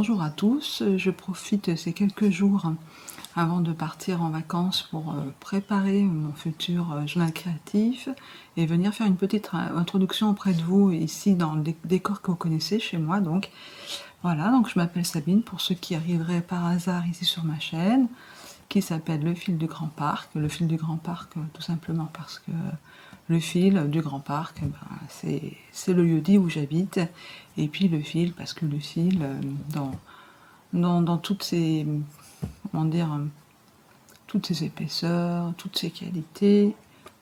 bonjour à tous, je profite ces quelques jours avant de partir en vacances pour préparer mon futur journal créatif et venir faire une petite introduction auprès de vous ici dans le décor que vous connaissez chez moi. Donc voilà, donc je m'appelle Sabine pour ceux qui arriveraient par hasard ici sur ma chaîne, qui s'appelle Le Fil du Grand Parc. Le Fil du Grand Parc tout simplement parce que le fil du Grand Parc, c'est le lieu-dit où j'habite. Et puis le fil, parce que le fil, dans toutes ses, comment dire, toutes ses épaisseurs, toutes ses qualités,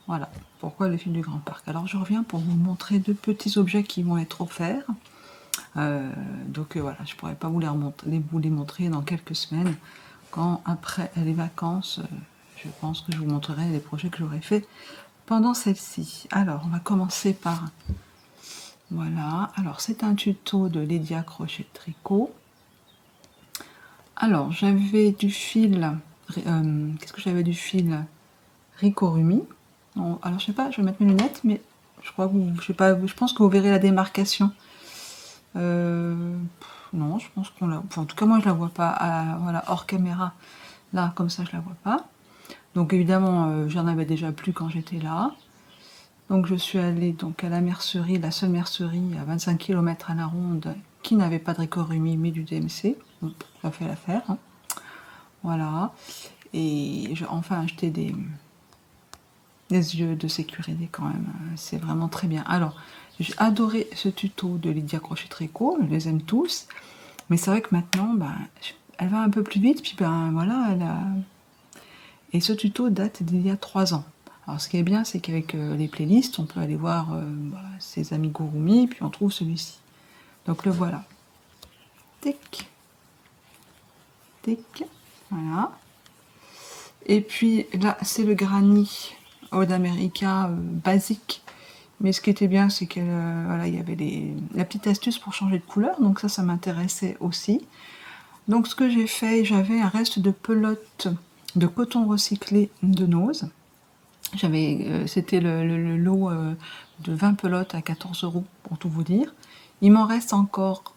voilà. Pourquoi le fil du Grand Parc? Alors je reviens pour vous montrer deux petits objets qui vont être offerts. Voilà, je pourrais pas vous les montrer dans quelques semaines. Quand après les vacances, je pense que je vous montrerai les projets que j'aurais fait pendant celle-ci. Alors, on va commencer par... Voilà, alors c'est un tuto de Lydia Crochet Tricot. Alors, j'avais du fil... Qu'est-ce que j'avais du fil Ricorumi. Alors, je sais pas, je vais mettre mes lunettes, mais je crois que je sais pas, je pense que vous verrez la démarcation. Non, je pense qu'on la... Enfin, en tout cas, moi, je la vois pas, voilà, hors caméra. Là, comme ça, je la vois pas. Donc, évidemment, j'en avais déjà plus quand j'étais là. Donc je suis allée donc à la mercerie, la seule mercerie à 25 km à la ronde qui n'avait pas de Ricorumi mais du DMC. Donc ça fait l'affaire. Hein. Voilà. Et j'ai enfin acheté des yeux de sécurité quand même. C'est vraiment très bien. Alors, j'ai adoré ce tuto de Lydia Crochet Tricot. Je les aime tous. Mais c'est vrai que maintenant, elle va un peu plus vite. Puis voilà, Et ce tuto date d'il y a 3 ans. Alors ce qui est bien, c'est qu'avec les playlists, on peut aller voir ses amigurumi, puis on trouve celui-ci. Donc le voilà. Tic, tic, voilà. Et puis là, c'est le granny Old America basique. Mais ce qui était bien, c'est qu'il voilà, y avait la petite astuce pour changer de couleur, donc ça m'intéressait aussi. Donc ce que j'ai fait, j'avais un reste de pelote de coton recyclé de Nose. C'était le lot de 20 pelotes à 14 € pour tout vous dire. Il m'en reste encore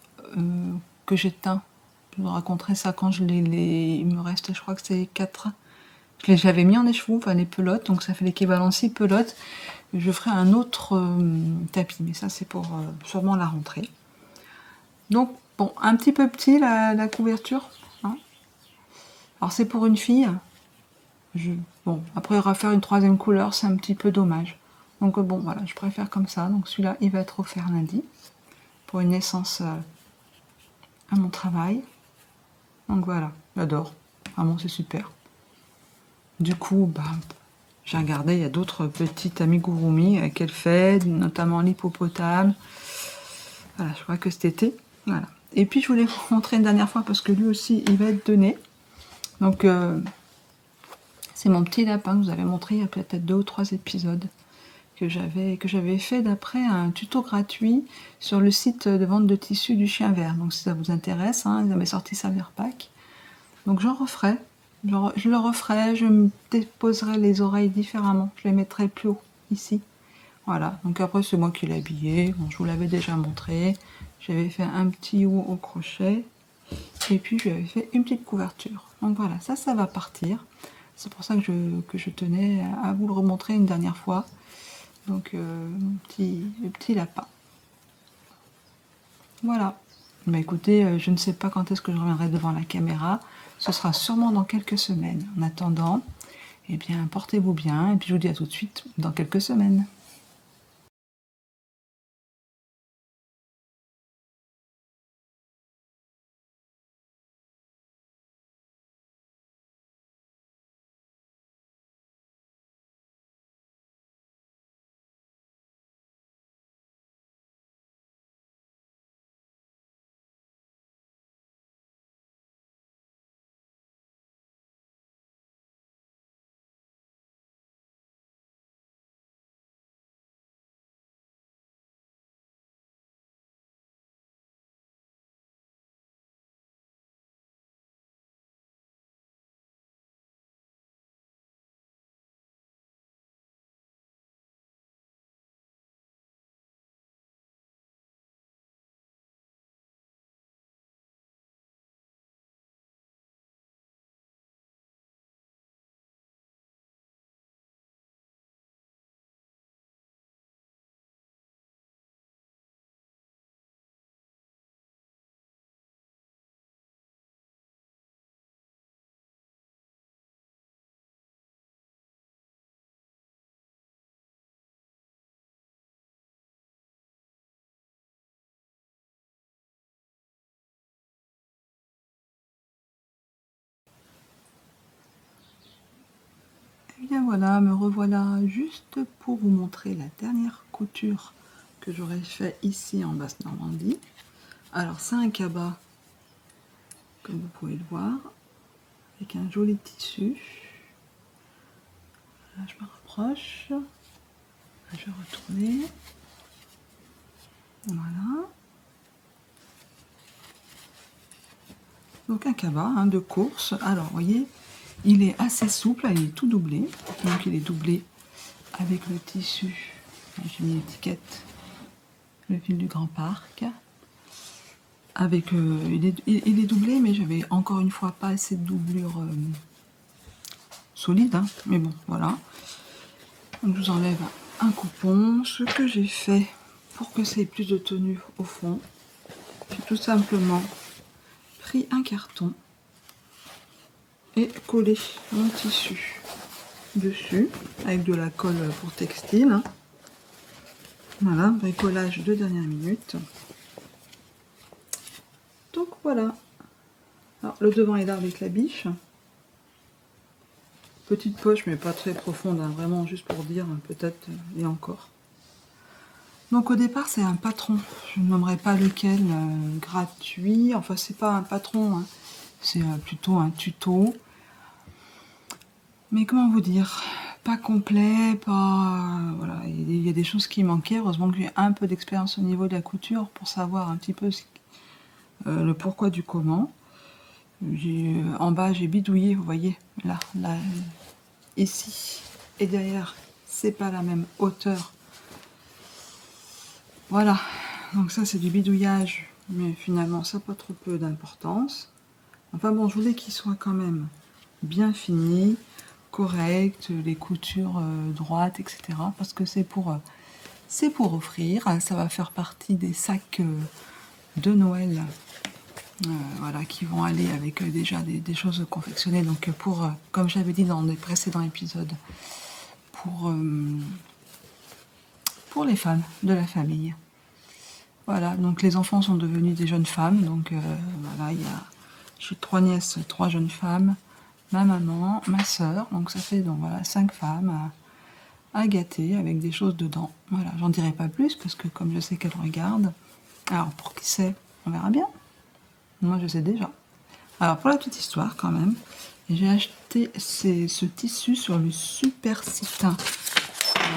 que j'ai teint. Je vous raconterai ça quand il me reste, je crois que c'est 4. Je l'avais mis en écheveau, enfin les pelotes, donc ça fait l'équivalent 6 pelotes. Je ferai un autre tapis, mais ça c'est pour sûrement la rentrée. Donc bon, un petit peu petit la couverture. Hein. Alors c'est pour une fille. Bon, après, refaire une troisième couleur, c'est un petit peu dommage. Donc bon, voilà, je préfère comme ça. Donc celui-là, il va être offert lundi pour une naissance à mon travail. Donc voilà, j'adore. Vraiment, c'est super. Du coup, j'ai regardé, il y a d'autres petites amigurumi qu'elle fait, notamment l'hippopotame. Voilà, je crois que cet été. Voilà. Et puis, je voulais vous montrer une dernière fois parce que lui aussi, il va être donné. Donc, c'est mon petit lapin que vous avez montré il y a peut-être 2 ou 3 épisodes. Que j'avais fait d'après un tuto gratuit sur le site de vente de tissus du Chien Vert. Donc si ça vous intéresse, hein, ils avaient sorti ça vers Pâques. Donc j'en referai. Je le referai, je me déposerai les oreilles différemment. Je les mettrai plus haut, ici. Voilà, donc après c'est moi qui l'ai habillé. Bon, je vous l'avais déjà montré. J'avais fait un petit haut au crochet. Et puis je lui avais fait une petite couverture. Donc voilà, ça va partir. C'est pour ça que je tenais à vous le remontrer une dernière fois. Donc le petit lapin. Voilà. Bah écoutez, je ne sais pas quand est-ce que je reviendrai devant la caméra. Ce sera sûrement dans quelques semaines. En attendant, eh bien portez-vous bien et puis je vous dis à tout de suite dans quelques semaines. bien voilà, me revoilà juste pour vous montrer la dernière couture que j'aurais fait ici en Basse-Normandie. Alors c'est un cabas, comme vous pouvez le voir, avec un joli tissu. Là je me rapproche, là, je vais retourner. Voilà. Donc un cabas de course. Alors vous voyez, il est assez souple, il est tout doublé. Donc il est doublé avec le tissu. J'ai mis l'étiquette, le fil du Grand Parc. Avec, il est doublé, mais j'avais encore une fois pas assez de doublure solide. Mais bon, voilà. Donc je vous enlève un coupon. Ce que j'ai fait pour que ça ait plus de tenue au fond, j'ai tout simplement pris un carton et collé mon tissu dessus avec de la colle pour textile. Voilà, bricolage de dernière minute. Donc voilà. Alors le devant est là avec la biche. Petite poche mais pas très profonde, vraiment juste pour dire peut-être et encore. Donc au départ c'est un patron, je ne nommerai pas lequel, gratuit, enfin c'est pas un patron, c'est plutôt un tuto. Mais comment vous dire, pas complet, pas... voilà, il y a des choses qui manquaient. Heureusement que j'ai un peu d'expérience au niveau de la couture pour savoir un petit peu le pourquoi du comment. En bas, j'ai bidouillé, vous voyez, là, ici et derrière, c'est pas la même hauteur. Voilà, donc ça c'est du bidouillage, mais finalement ça n'a pas trop peu d'importance. Enfin bon, je voulais qu'il soit quand même bien fini, correct, les coutures droites, etc. Parce que c'est pour offrir, ça va faire partie des sacs de Noël, voilà, qui vont aller avec déjà des choses confectionnées. Donc pour, comme j'avais dit dans les précédents épisodes, pour les femmes de la famille. Voilà, donc les enfants sont devenus des jeunes femmes, donc voilà, j'ai 3 nièces, 3 jeunes femmes, ma maman, ma soeur, donc ça fait donc voilà 5 femmes à gâter avec des choses dedans. Voilà, j'en dirai pas plus parce que comme je sais qu'elles regardent, alors pour qui c'est, on verra bien. Moi je sais déjà. Alors pour la petite histoire quand même, j'ai acheté ce tissu sur le Super Site. Alors,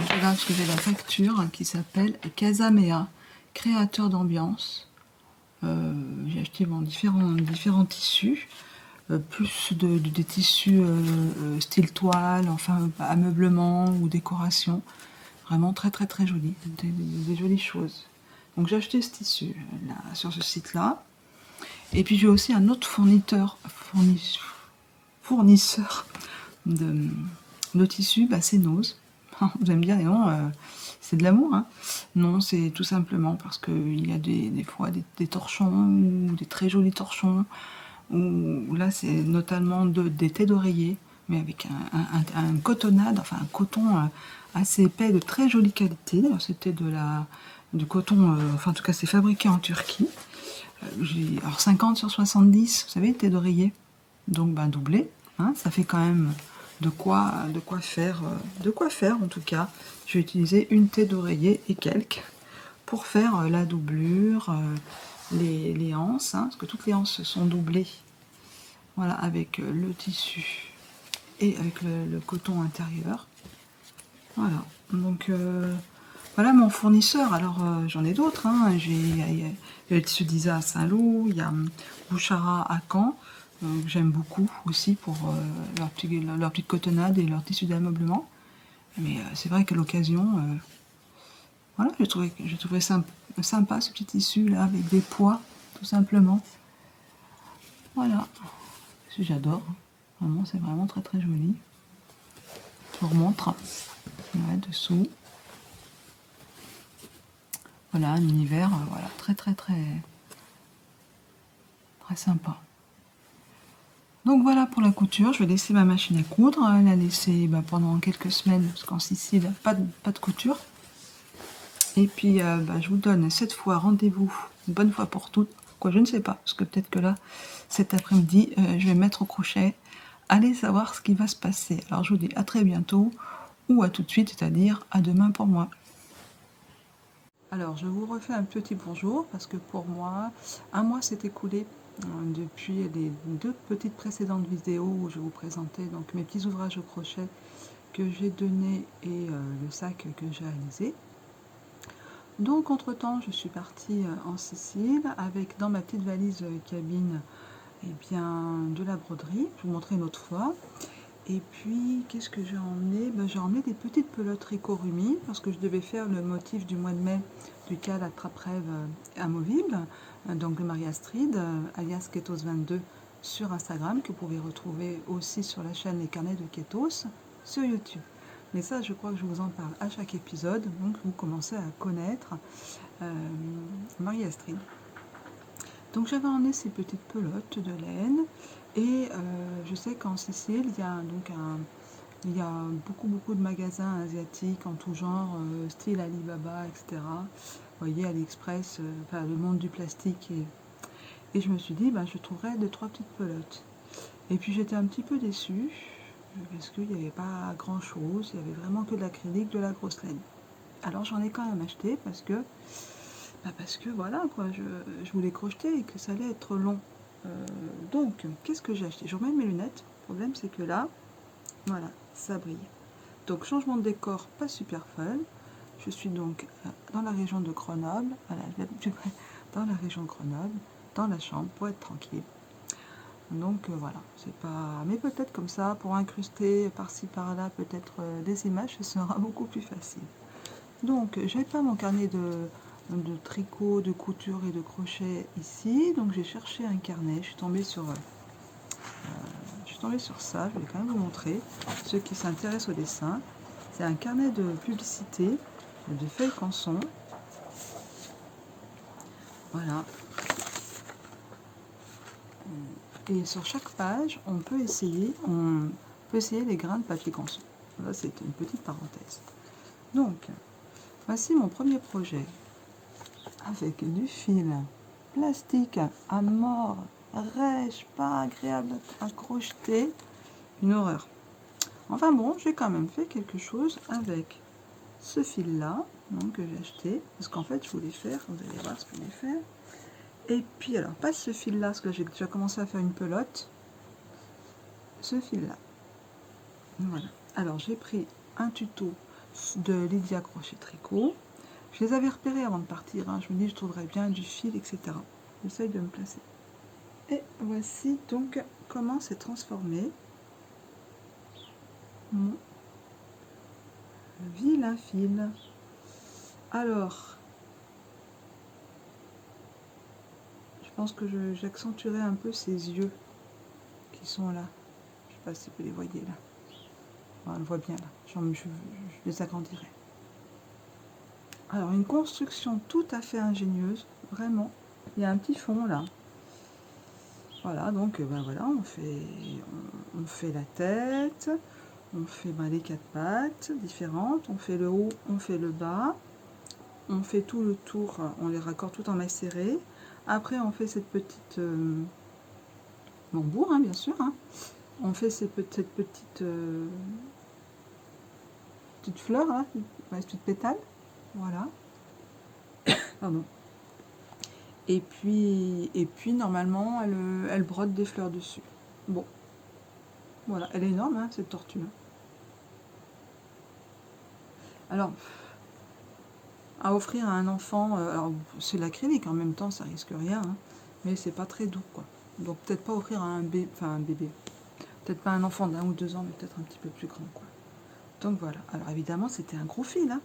je regarde parce que j'ai la facture qui s'appelle Casamea, créateur d'ambiance. J'ai acheté différents tissus, plus des tissus style toile, enfin ameublement ou décoration. Vraiment très très très joli, des jolies choses. Donc j'ai acheté ce tissu là, sur ce site-là. Et puis j'ai aussi un autre fournisseur de tissus, c'est Nose. Vous allez me dire, non, c'est de l'amour, hein. Non, c'est tout simplement parce qu'il y a des fois des torchons, ou des très jolis torchons, ou là c'est notamment des têtes d'oreiller, mais avec un cotonnade, enfin un coton assez épais de très jolie qualité. C'était du coton, enfin en tout cas c'est fabriqué en Turquie. Alors 50 sur 70, vous savez, tête d'oreiller, donc doublé, hein, ça fait quand même de quoi faire en tout cas. Je vais utiliser une tête d'oreiller et quelques pour faire la doublure, les anses, parce que toutes les anses sont doublées, voilà, avec le tissu et avec le coton intérieur. Voilà, donc voilà mon fournisseur. Alors j'en ai d'autres, hein. Il y a le tissu d'Isa à Saint-Lô, il y a Bouchara à Caen, j'aime beaucoup aussi pour leur petite cotonnade et leur tissu d'ameublement. Mais c'est vrai qu'à l'occasion, voilà, j'ai trouvé sympa ce petit tissu là avec des pois, tout simplement. Voilà, j'adore. Vraiment, c'est vraiment très très joli. Je vous remontre. Ouais, dessous. Voilà, un univers, voilà, très très très très sympa. Donc voilà pour la couture, je vais laisser ma machine à coudre, la laisser pendant quelques semaines, parce qu'en Sicile, pas de couture. Et puis je vous donne cette fois rendez-vous, une bonne fois pour toutes, quoi je ne sais pas, parce que peut-être que là, cet après-midi, je vais me mettre au crochet allez savoir ce qui va se passer. Alors je vous dis à très bientôt, ou à tout de suite, c'est-à-dire à demain pour moi. Alors je vous refais un petit bonjour, parce que pour moi, un mois s'est écoulé depuis les 2 petites précédentes vidéos où je vous présentais donc mes petits ouvrages au crochet que j'ai donnés et le sac que j'ai réalisé. Donc entre temps je suis partie en Sicile avec dans ma petite valise cabine bien, de la broderie, je vous montrerai une autre fois. Et puis qu'est-ce que j'ai emmené? J'ai emmené des petites pelotes Rico Rumi parce que je devais faire le motif du mois de mai du cal à trappe-rêve amovible, donc de Marie-Astrid, alias Ketos22 sur Instagram, que vous pouvez retrouver aussi sur la chaîne Les Carnets de Ketos sur YouTube. Mais ça, je crois que je vous en parle à chaque épisode, donc vous commencez à connaître Marie-Astrid. Donc j'avais emmené ces petites pelotes de laine et je sais qu'en Sicile, il y a beaucoup de magasins asiatiques en tout genre, style Alibaba, etc. Vous voyez, AliExpress, le monde du plastique. Et je me suis dit, je trouverais 2-3 petites pelotes. Et puis j'étais un petit peu déçue, parce qu'il n'y avait pas grand chose, il y avait vraiment que de l'acrylique, de la grosse laine. Alors j'en ai quand même acheté parce que voilà, quoi, je voulais crocheter et que ça allait être long. Donc, qu'est-ce que j'ai acheté? Je remets mes lunettes. Le problème, c'est que là, voilà, ça brille. Donc, changement de décor, pas super fun. Je suis donc dans la région de Grenoble. Voilà, je vais plus près. Dans la région de Grenoble, dans la chambre, pour être tranquille. Donc, voilà, c'est pas... Mais peut-être comme ça, pour incruster par-ci, par-là, peut-être des images, ce sera beaucoup plus facile. Donc, je n'ai pas mon carnet de tricot, de couture et de crochet ici. Donc, j'ai cherché un carnet. Je suis tombée sur ça. Je vais quand même vous montrer. Ceux qui s'intéressent au dessin. C'est un carnet de publicité de feuilles canson. Voilà. Et sur chaque page, on peut essayer les grains de papier canson. Là, c'est une petite parenthèse. Donc, voici mon premier projet. Avec du fil plastique à mort, rêche, pas agréable à crocheter, une horreur. Enfin bon, j'ai quand même fait quelque chose avec ce fil là, que j'ai acheté, parce qu'en fait je voulais faire, vous allez voir ce que je voulais faire. Et puis alors, pas ce fil là, parce que j'ai déjà commencé à faire une pelote, ce fil là. Voilà. Alors j'ai pris un tuto de Lydia Crochet Tricot. Je les avais repérés avant de partir, je me dis je trouverais bien du fil, etc. J'essaye de me placer. Et voici donc comment c'est transformé mon vilain fil. Alors, je pense que j'accentuerai un peu ces yeux qui sont là. Je ne sais pas si vous les voyez là. On le voit bien là. Je les agrandirai. Alors, une construction tout à fait ingénieuse, vraiment. Il y a un petit fond là. Voilà, donc voilà, on fait la tête, on fait les 4 pattes différentes, on fait le haut, on fait le bas, on fait tout le tour, on les raccorde tout en maille serrée. Après, on fait cette petite mambour, bien sûr. On fait cette petite fleur, là, cette petite pétale. Voilà. Pardon. Et puis normalement, elle brode des fleurs dessus. Bon. Voilà, elle est énorme, cette tortue. Alors, à offrir à un enfant, alors c'est l'acrylique, en même temps, ça risque rien, mais c'est pas très doux, quoi. Donc peut-être pas offrir à un bébé. Peut-être pas un enfant d'1 ou 2 ans, mais peut-être un petit peu plus grand, quoi. Donc voilà. Alors évidemment, c'était un gros fil,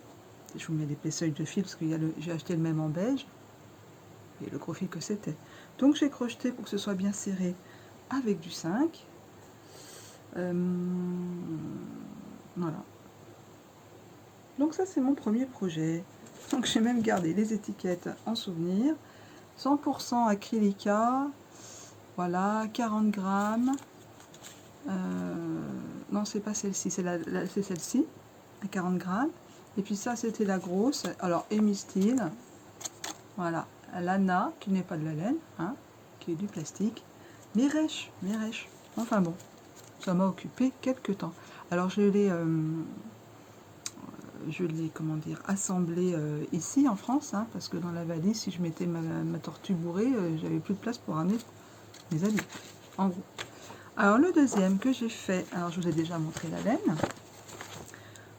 Je vous mets l'épaisseur de fil parce que j'ai acheté le même en beige. Et le gros fil que c'était. Donc j'ai crocheté pour que ce soit bien serré avec du 5. Voilà. Donc ça, c'est mon premier projet. Donc j'ai même gardé les étiquettes en souvenir. 100% acrylica. Voilà, 40 grammes. Non, c'est pas celle-ci, c'est celle-ci, à 40 grammes. Et puis ça, c'était la grosse. Alors, Hémistyle. Voilà, Lana, qui n'est pas de la laine, qui est du plastique. Mirèche. Enfin bon. Ça m'a occupé quelques temps. Alors je l'ai comment dire, assemblé ici en France, hein, parce que dans la valise, si je mettais ma tortue bourrée, j'avais plus de place pour ramener mes habits, en gros. Alors le deuxième que j'ai fait, alors je vous ai déjà montré la laine,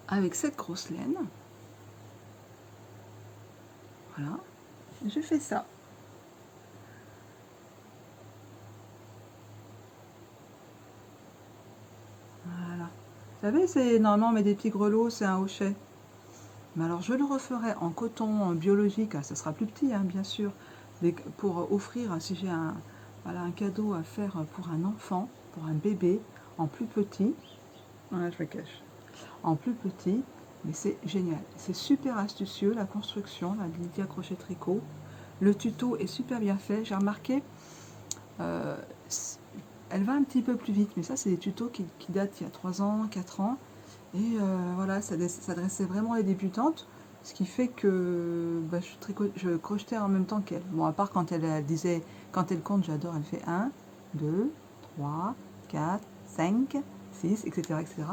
avec cette grosse laine. Voilà, j'ai fait ça. Voilà. Vous savez, c'est normalement on met des petits grelots, c'est un hochet. Mais alors je le referai en coton biologique, ça sera plus petit hein, bien sûr, mais pour offrir, si j'ai voilà, un cadeau à faire pour un enfant, pour un bébé, en plus petit. Voilà, je le cache. En plus petit, mais c'est génial. C'est super astucieux, la construction, la Lydia Crochet Tricot. Le tuto est super bien fait. J'ai remarqué, euh, elle va un petit peu plus vite, mais ça, c'est des tutos qui datent il y a 3 ans, 4 ans. Et voilà, ça s'adressait vraiment à les débutantes, ce qui fait que bah, je crochetais en même temps qu'elle. Bon, à part quand elle disait, quand elle compte, j'adore, elle fait 1, 2, 3, 4, 5, 6, etc., etc.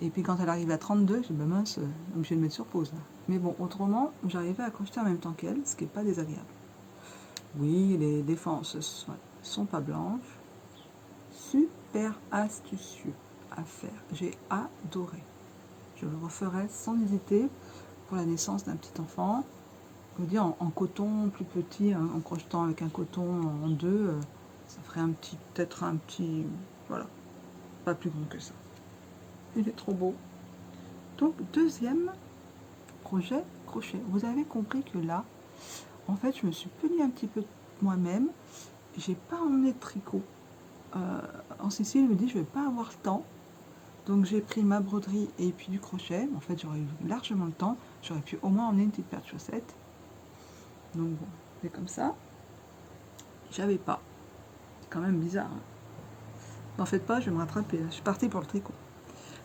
Et puis quand elle arrive à 32, je dis, bah mince, obligé de mettre sur pause là. Mais bon, autrement, j'arrivais à crocheter en même temps qu'elle, ce qui n'est pas désagréable. Oui, les défenses sont pas blanches. Super astucieux à faire. J'ai adoré. Je le referai sans hésiter pour la naissance d'un petit enfant. Je veux dire, en coton plus petit, hein, en crochetant avec un coton en deux, ça ferait peut-être un petit, voilà, pas plus grand que ça. Il est trop beau. Donc, deuxième projet crochet. Vous avez compris que là, en fait, je me suis punie un petit peu moi-même. J'ai pas emmené de tricot. En Sicile, je me dis, je vais pas avoir le temps. Donc j'ai pris ma broderie et puis du crochet. En fait, j'aurais eu largement le temps. J'aurais pu au moins emmener une petite paire de chaussettes. Donc bon, c'est comme ça. J'avais pas. C'est quand même bizarre. Hein. N'en faites pas, je vais me rattraper. Je suis partie pour le tricot.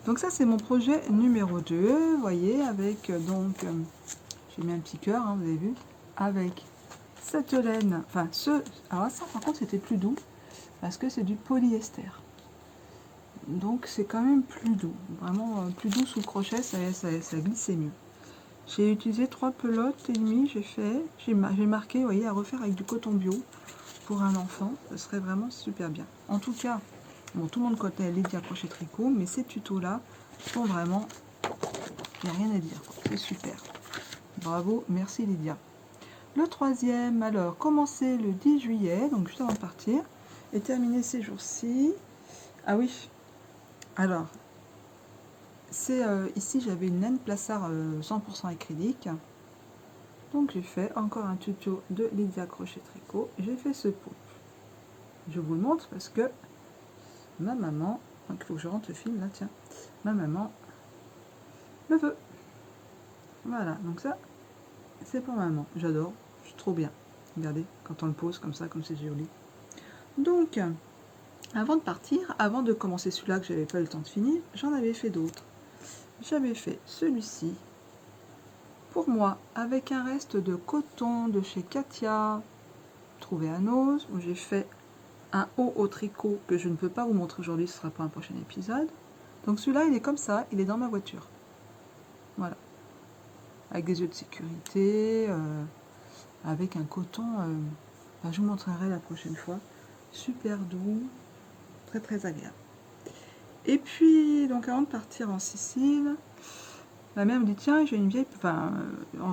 Donc ça, c'est mon projet numéro 2. Vous voyez, avec j'ai mis un petit cœur, hein, vous avez vu, avec cette laine. Enfin, alors ça, par contre, c'était plus doux parce que c'est du polyester. Donc c'est quand même plus doux. Vraiment plus doux sous le crochet, ça glissait mieux. J'ai utilisé 3 pelotes et demie, j'ai marqué, vous voyez, à refaire avec du coton bio pour un enfant, ce serait vraiment super bien. En tout cas, bon, tout le monde connaît Lydia Crochet Tricot, mais ces tutos-là sont vraiment, il n'y a rien à dire, c'est super. Bravo, merci Lydia. Le troisième, alors, commencer le 10 juillet, donc juste avant de partir, et terminer ces jours-ci. Ah oui, alors, c'est ici j'avais une laine Plassard 100% acrylique. Donc j'ai fait encore un tuto de Lydia Crochet Tricot. J'ai fait ce pot. Je vous le montre parce que ma maman, donc il faut que je rentre le film là, tiens. Ma maman le veut. Voilà, donc ça, c'est pour maman. J'adore, c'est trop bien. Regardez, quand on le pose comme ça, comme c'est joli. Donc, avant de partir, avant de commencer celui-là que j'avais pas eu le temps de finir, j'en avais fait d'autres. J'avais fait celui-ci pour moi avec un reste de coton de chez Katia, trouvé à Nose, où j'ai fait un haut au tricot que je ne peux pas vous montrer aujourd'hui, ce sera pour un prochain épisode. Donc celui-là, il est comme ça, il est dans ma voiture. Voilà. Avec des yeux de sécurité, avec un coton, je vous montrerai la prochaine fois. Super doux, très très agréable. Et puis, donc avant de partir en Sicile, ma mère me dit, tiens, j'ai une vieille... Enfin,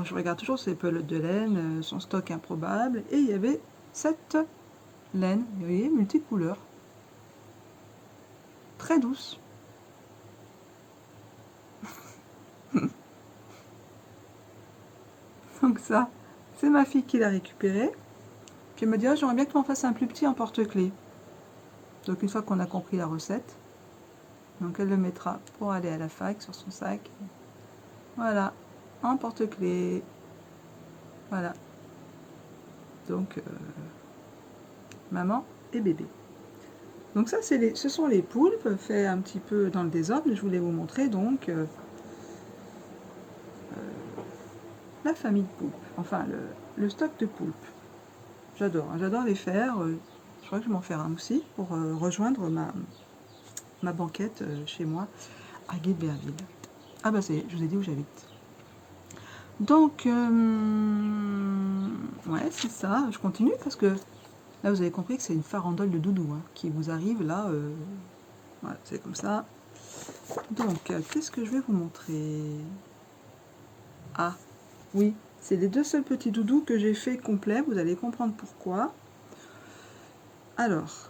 je regarde toujours ces pelotes de laine, son stock improbable, et il y avait cette laine, vous voyez, multicouleur, très douce. Donc ça, c'est ma fille qui l'a récupéré. Puis elle me dit, oh, j'aimerais bien que tu m'en fasses un plus petit en porte-clés. Donc une fois qu'on a compris la recette, donc elle le mettra pour aller à la fac sur son sac. Voilà, en porte-clés. Voilà. Donc, maman et bébé. Donc ça, ce sont les poulpes, fait un petit peu dans le désordre. Je voulais vous montrer donc la famille de poulpes. Enfin, le stock de poulpes. J'adore, hein, j'adore les faire. Je crois que je vais m'en faire un aussi pour rejoindre ma banquette chez moi à Guilberville. Ah bah c'est, je vous ai dit où j'habite. Donc, ouais, c'est ça. Je continue parce que là, vous avez compris que c'est une farandole de doudou hein, qui vous arrive là. Voilà, c'est comme ça. Donc, qu'est-ce que je vais vous montrer? Ah, oui, c'est les deux seuls petits doudous que j'ai fait complets. Vous allez comprendre pourquoi. Alors,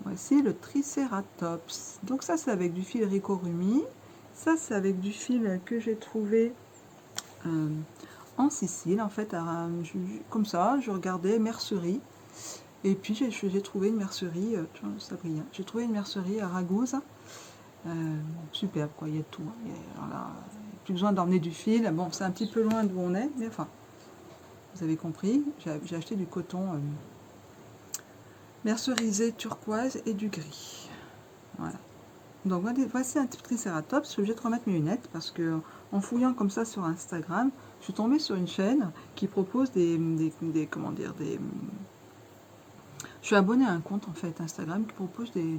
voici le Triceratops. Donc ça, c'est avec du fil Ricorumi. Ça, c'est avec du fil que j'ai trouvé en Sicile. En fait, comme ça, je regardais mercerie. Et puis, j'ai trouvé une mercerie, ça brille, hein. J'ai trouvé une mercerie à Ragusa. Superbe, quoi, il y a tout. Alors là, plus besoin d'emmener du fil. Bon, c'est un petit peu loin d'où on est, mais enfin, vous avez compris. J'ai acheté du coton mercerisé turquoise et du gris. Voilà. Donc voici un Triceratops. Je suis obligée de remettre mes lunettes parce que en fouillant comme ça sur Instagram, je suis tombée sur une chaîne qui propose comment dire, je suis abonnée à un compte en fait Instagram qui propose des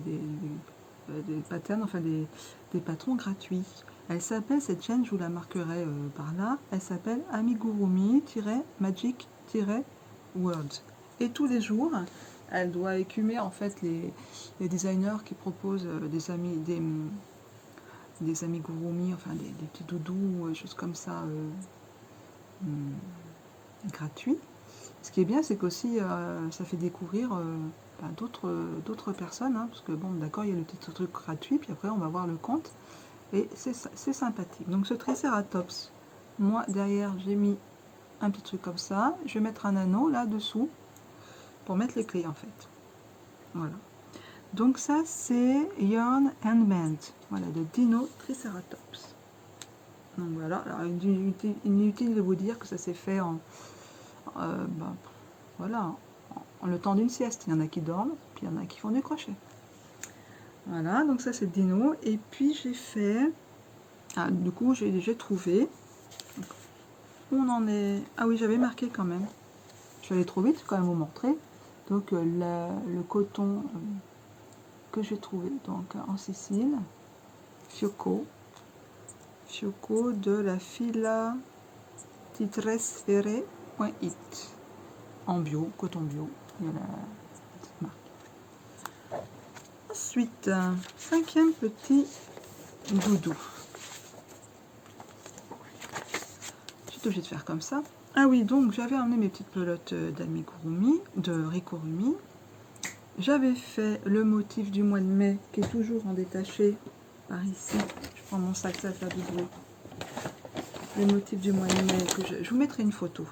patterns, enfin des patrons gratuits. Elle s'appelle, cette chaîne, je vous la marquerai par là, elle s'appelle Amigurumi-Magic-World. Et tous les jours, elle doit écumer en fait les designers qui proposent des amigurumi, enfin des petits doudous, choses comme ça, gratuits. Ce qui est bien, c'est qu'aussi ça fait découvrir d'autres personnes, hein, parce que bon, d'accord, il y a le petit truc gratuit, puis après on va voir le compte, et c'est sympathique. Donc ce Triceratops, moi derrière j'ai mis un petit truc comme ça, je vais mettre un anneau là dessous pour mettre les clés en fait. Voilà. Donc ça c'est Yarn and Mend, voilà, de Dino Triceratops. Donc voilà, alors inutile de vous dire que ça s'est fait en voilà, en le temps d'une sieste. Il y en a qui dorment, puis il y en a qui font du crochet. Voilà, donc ça c'est Dino. Et puis j'ai fait, du coup j'ai trouvé, où on en est, ah oui j'avais marqué quand même, je vais aller trop vite quand même vous montrer. Donc le coton que j'ai trouvé donc en Sicile, Fioco de la fila titresfere.it, en bio, coton bio, il y a la petite marque. Ensuite, cinquième petit doudou. Je suis obligée de faire comme ça. Ah oui, donc j'avais emmené mes petites pelotes d'amigurumi, de Ricorumi. J'avais fait le motif du mois de mai, qui est toujours en détaché, par ici. Je prends mon sac, ça fait du bruit. Le motif du mois de mai, je vous mettrai une photo,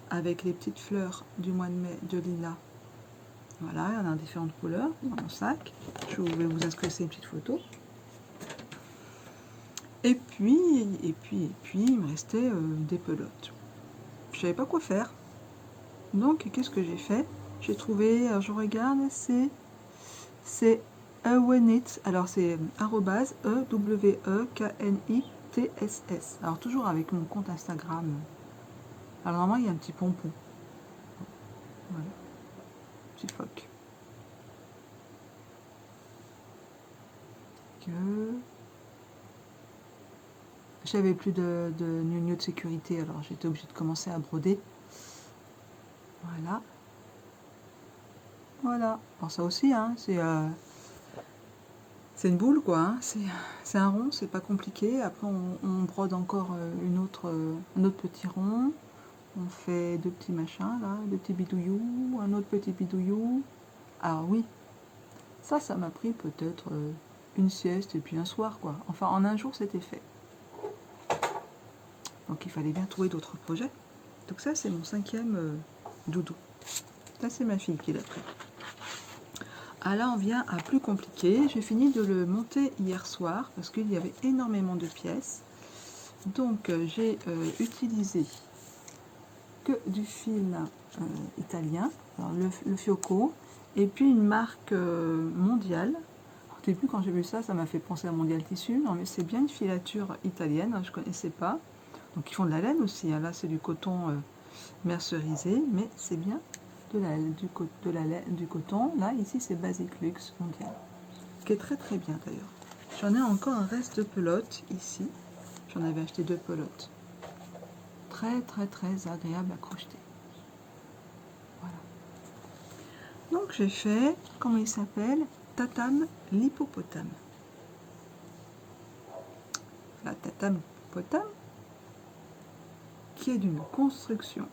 avec les petites fleurs du mois de mai de lilas. Voilà, il y en a différentes couleurs dans mon sac. Je vais vous inscrire une petite photo. Et puis, il me restait des pelotes. Je savais pas quoi faire. Donc, qu'est-ce que j'ai fait? J'ai trouvé, je regarde, c'est Ewenits. Alors, c'est @EWEKNITSS. Alors, toujours avec mon compte Instagram. Alors, normalement, il y a un petit pompon. Voilà. Petit phoque. J'avais plus de gnogno de sécurité, alors j'étais obligée de commencer à broder. Voilà. Voilà. Alors ça aussi, hein, c'est une boule, quoi. Hein. C'est un rond, c'est pas compliqué. Après, on brode encore un autre petit rond. On fait deux petits machins, là, deux petits bidouillous, un autre petit bidouillou. Alors oui, ça m'a pris peut-être une sieste et puis un soir, quoi. Enfin, en un jour, c'était fait. Donc il fallait bien trouver d'autres projets. Donc ça c'est mon cinquième doudou. Ça c'est ma fille qui l'a pris. Ah là on vient à plus compliqué. J'ai fini de le monter hier soir parce qu'il y avait énormément de pièces. Donc j'ai utilisé que du fil italien, alors le Fioco, et puis une marque mondiale. Au début quand j'ai vu ça, ça m'a fait penser à Mondial Tissu. Non mais c'est bien une filature italienne, je ne connaissais pas. Donc ils font de la laine aussi, hein. Là c'est du coton mercerisé, mais c'est bien du coton. Là ici c'est Basic Luxe Mondial, qui est très très bien d'ailleurs. J'en ai encore un reste de pelote ici. J'en avais acheté 2 pelotes. Très très très agréable à crocheter. Voilà. Donc j'ai fait, comment il s'appelle? Tatame l'hippopotame. La tatame l'hippopotame, qui est d'une construction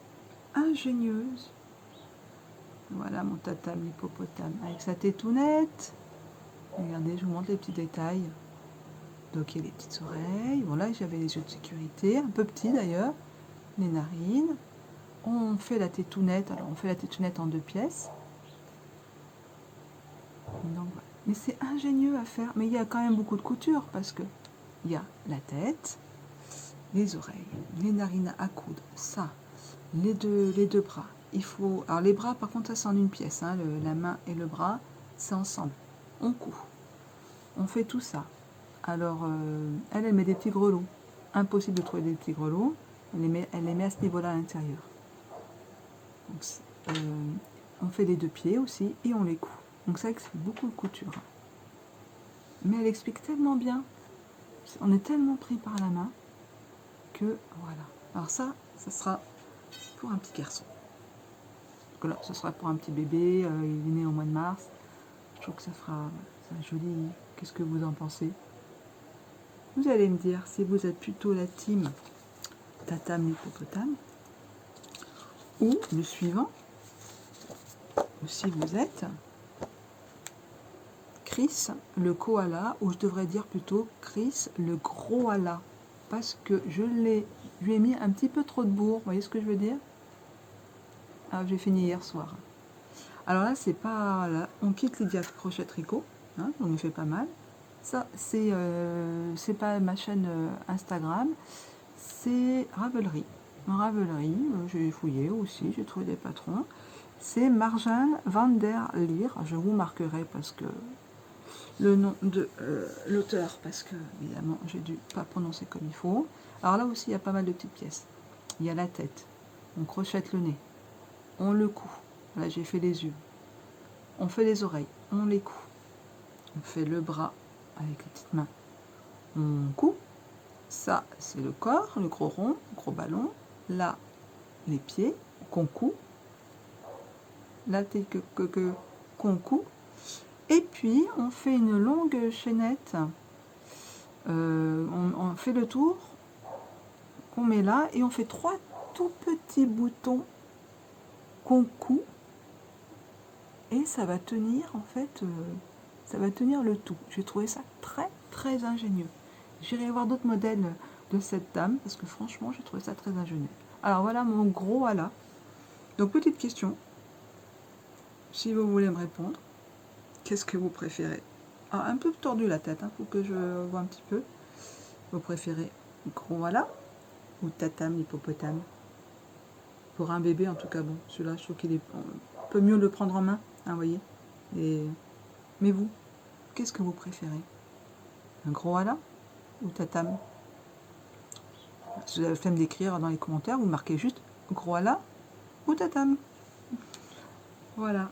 ingénieuse. Voilà mon tatame l'hippopotame avec sa tétounette. Regardez, je vous montre les petits détails. Donc il y a les petites oreilles. Bon là j'avais les yeux de sécurité, un peu petits d'ailleurs. Les narines. On fait la tétounette. Alors on fait la tétounette en 2 pièces. Donc, voilà. Mais c'est ingénieux à faire. Mais il y a quand même beaucoup de couture parce que il y a la tête, les oreilles, les narines à coudre, ça, les deux bras. Il faut. Alors les bras, par contre, ça c'est en 1 pièce. Hein, la main et le bras, c'est ensemble. On coud. On fait tout ça. Alors, elle met des petits grelots. Impossible de trouver des petits grelots. Elle les met à ce niveau-là à l'intérieur. On fait les 2 pieds aussi et on les coud. Donc ça c'est beaucoup de couture. Mais elle explique tellement bien. On est tellement pris par la main que voilà. Alors ça sera pour un petit garçon. Donc là, ce sera pour un petit bébé. Il est né au mois de mars. Je trouve que ça fera joli. Qu'est-ce que vous en pensez? Vous allez me dire si vous êtes plutôt la team Tatame l'hippopotame ou le suivant, ou si vous êtes Chris le koala, ou je devrais dire plutôt Chris le gros ala, parce que lui ai mis un petit peu trop de bourre, vous voyez ce que je veux dire? Ah, j'ai fini hier soir. Alors là, c'est pas... Là, on quitte Lydia Crochet Tricot, hein, on y fait pas mal. Ça, c'est pas ma chaîne Instagram, c'est Ravelry. Ravelry, j'ai fouillé aussi, j'ai trouvé des patrons. C'est Marjane van der Lier, je vous marquerai parce que le nom de l'auteur, parce que évidemment j'ai dû pas prononcer comme il faut. Alors là aussi il y a pas mal de petites pièces. Il y a la tête, on crochette le nez, on le coud. Là j'ai fait les yeux. On fait les oreilles, on les coud. On fait le bras avec les petites mains, on coud. Ça c'est le corps, le gros rond, le gros ballon. Là les pieds qu'on coud. Là qu'on coud. Et puis on fait une longue chaînette. On fait le tour qu'on met là et on fait 3 tout petits boutons qu'on coud et ça va tenir en fait, ça va tenir le tout. J'ai trouvé ça très très ingénieux. J'irai voir d'autres modèles de cette dame parce que franchement j'ai trouvé ça très ingénieux. Alors voilà mon gros voilà. Donc petite question, si vous voulez me répondre, qu'est-ce que vous préférez? Ah, un peu tordu la tête, faut que je vois un petit peu. Vous préférez gros voilà ou tatame l'hippopotame? Pour un bébé en tout cas, bon, celui-là je trouve qu'il est... On peut mieux le prendre en main, hein, vous voyez. Mais vous, qu'est-ce que vous préférez? Un gros voilà ou tatame? Si vous avez la flemme d'écrire dans les commentaires, vous marquez juste gros voilà ou tatame. Voilà.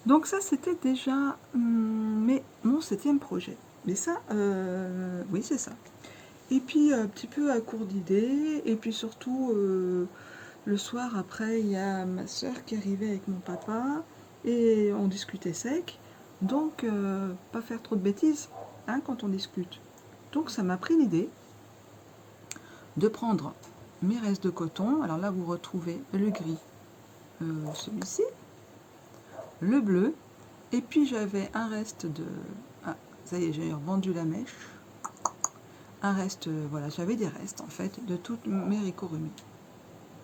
Donc ça c'était déjà mon 7e projet. Mais ça, oui c'est ça. Et puis un petit peu à court d'idées, et puis surtout le soir après il y a ma soeur qui arrivait avec mon papa et on discutait sec, donc pas faire trop de bêtises hein, quand on discute. Donc ça m'a pris l'idée de prendre mes restes de coton. Alors là vous retrouvez le gris, celui-ci, le bleu, et puis j'avais un reste de... Ah, ça y est, j'ai revendu la mèche. Un reste, voilà, j'avais des restes en fait de toutes mes Ricorumi.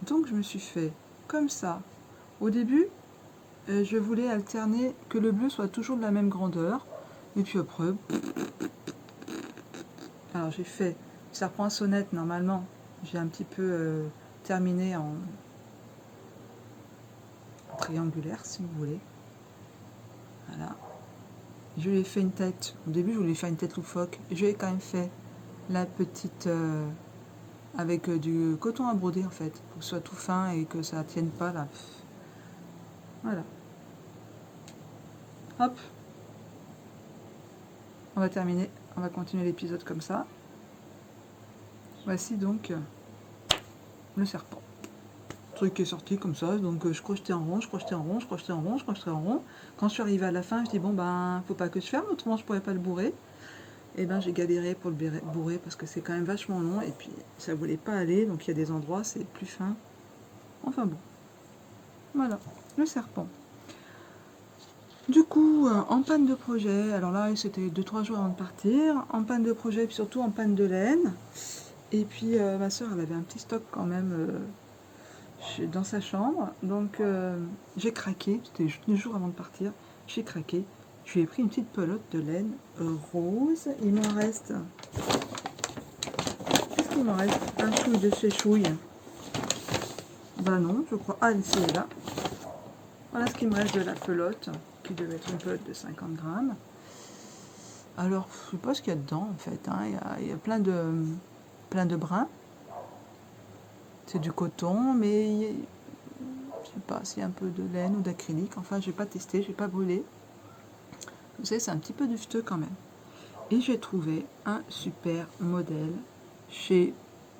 Donc je me suis fait comme ça. Au début, je voulais alterner que le bleu soit toujours de la même grandeur. Et puis après, alors j'ai fait serpent-sonnette normalement. J'ai un petit peu terminé en triangulaire si vous voulez. Voilà. Je lui ai fait une tête. Au début, je voulais faire une tête loufoque. Je lui ai quand même fait la petite avec du coton à broder en fait, pour que ce soit tout fin et que ça tienne pas là. Voilà. Hop. on va terminer, on va continuer l'épisode comme ça. Voici donc le serpent. Le truc qui est sorti comme ça, donc je crochetais en rond, je crochetais en rond, je crochetais en rond, je crochetais en rond. Quand je suis arrivée à la fin, je dis bon ben faut pas que je ferme, autrement je pourrais pas le bourrer. Et ben j'ai galéré pour le bourrer parce que c'est quand même vachement long et puis ça voulait pas aller, donc il y a des endroits c'est plus fin. Enfin bon, voilà, le serpent. Du coup, en panne de projet, alors là c'était 2-3 jours avant de partir, en panne de projet, puis surtout en panne de laine. Et puis ma soeur elle avait un petit stock quand même dans sa chambre, donc j'ai craqué, c'était juste 2 jours avant de partir, j'ai craqué. Je lui ai pris une petite pelote de laine rose, il m'en reste... Qu'est-ce qu'il m'en reste? Un chouille de chez Chouille. Bah non, je crois... Ah, ici et là. Voilà ce qu'il me reste de la pelote, qui devait être une pelote de 50 grammes. Alors, je sais pas ce qu'il y a dedans en fait, hein. Il y a plein de brins. C'est du coton, mais je sais pas s'il y a un peu de laine ou d'acrylique. Enfin, j'ai pas testé, j'ai pas brûlé. Vous savez, c'est un petit peu dufteux quand même. Et j'ai trouvé un super modèle chez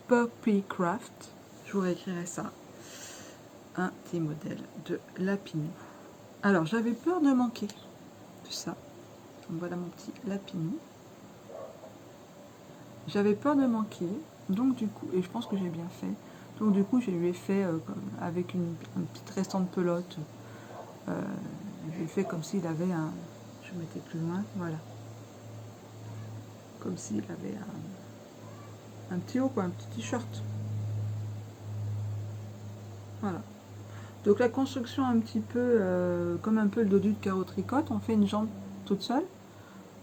Puppy Craft. Je vous réécrirai ça. Un petit modèle de lapinou. Alors, j'avais peur de manquer de ça. Donc, voilà mon petit lapinou. J'avais peur de manquer, donc du coup, et je pense que j'ai bien fait. Donc du coup, je lui ai fait avec un petit restant de pelote. Je lui ai fait comme s'il avait un... Je mettais plus loin, voilà. Comme s'il avait un petit haut, quoi, un petit t-shirt. Voilà. Donc la construction un petit peu comme un peu le dodu de carreau tricote, on fait une jambe toute seule,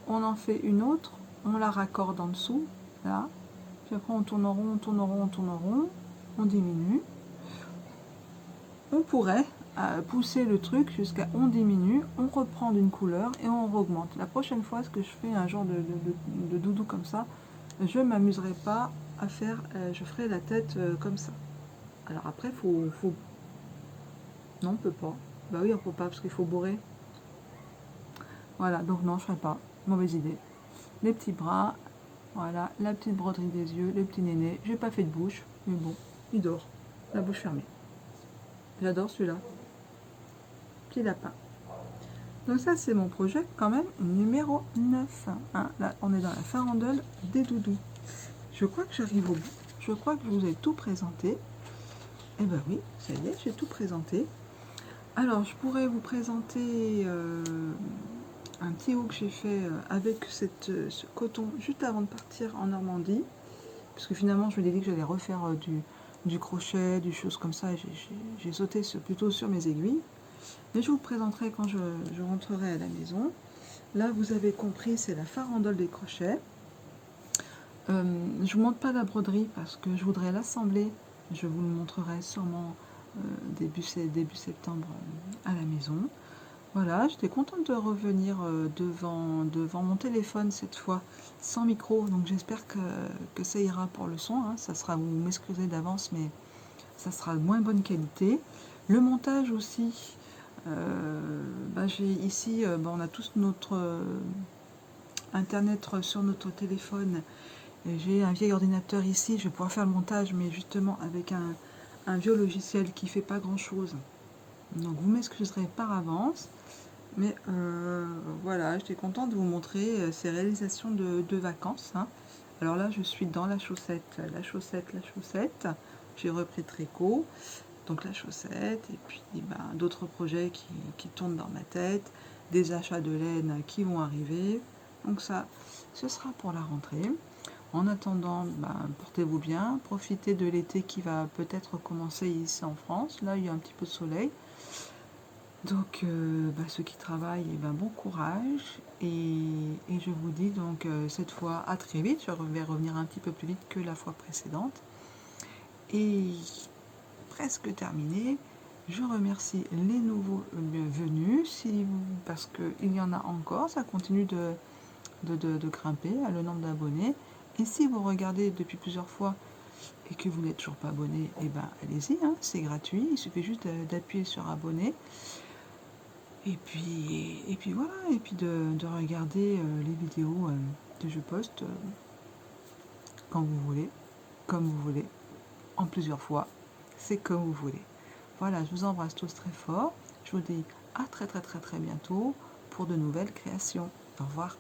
on en fait une autre, on la raccorde en dessous, là, puis après on tourne en rond, on tourne en rond, on tourne en rond, on diminue. On pourrait pousser le truc jusqu'à on diminue, on reprend d'une couleur et on augmente. La prochaine fois, ce que je fais un genre de doudou comme ça, je m'amuserai pas à faire, je ferai la tête comme ça. Alors après, faut... Non, on peut pas. Bah oui, on peut pas parce qu'il faut bourrer. Voilà, donc non, je ferai pas. Mauvaise idée. Les petits bras, voilà, la petite broderie des yeux, les petits nénés. J'ai pas fait de bouche, mais bon, il dort. La bouche fermée. J'adore celui-là. Petit lapin. Donc ça, c'est mon projet quand même numéro 9. Hein. Là, on est dans la farandole des doudous. Je crois que j'arrive au bout. Je crois que je vous ai tout présenté. Eh ben oui, ça y est, j'ai tout présenté. Alors, je pourrais vous présenter un petit haut que j'ai fait avec ce coton juste avant de partir en Normandie. Parce que finalement, je me disais que j'allais refaire du crochet, des choses comme ça. J'ai sauté plutôt sur mes aiguilles. Mais je vous présenterai quand je rentrerai à la maison. Là, vous avez compris, c'est la farandole des crochets. Je ne vous montre pas la broderie parce que je voudrais l'assembler. Je vous le montrerai sûrement début septembre à la maison. Voilà, j'étais contente de revenir devant mon téléphone cette fois, sans micro. Donc j'espère que ça ira pour le son. Hein. Ça sera, vous m'excusez d'avance, mais ça sera de moins bonne qualité. Le montage aussi. J'ai ici, on a tous notre internet sur notre téléphone. J'ai un vieil ordinateur ici, je vais pouvoir faire le montage, mais justement avec un vieux logiciel qui fait pas grand chose. Donc vous m'excuserez par avance. Mais voilà, j'étais contente de vous montrer ces réalisations de vacances. Hein. Alors là, je suis dans la chaussette. J'ai repris tricot. Donc la chaussette, et puis d'autres projets qui tournent dans ma tête, des achats de laine qui vont arriver. Donc ça, ce sera pour la rentrée. En attendant, portez-vous bien, profitez de l'été qui va peut-être commencer ici en France. Là, il y a un petit peu de soleil. Donc ceux qui travaillent, bon courage. Et je vous dis donc cette fois à très vite. Je vais revenir un petit peu plus vite que la fois précédente. Et presque terminé. Je remercie les nouveaux venus parce qu'il y en a encore, ça continue de grimper le nombre d'abonnés. Et si vous regardez depuis plusieurs fois et que vous n'êtes toujours pas abonné, allez-y, hein, c'est gratuit, il suffit juste d'appuyer sur abonner. Et puis voilà, et puis de regarder les vidéos que je poste quand vous voulez, comme vous voulez, en plusieurs fois, c'est comme vous voulez. Voilà, je vous embrasse tous très fort. Je vous dis à très très très très bientôt pour de nouvelles créations. Au revoir.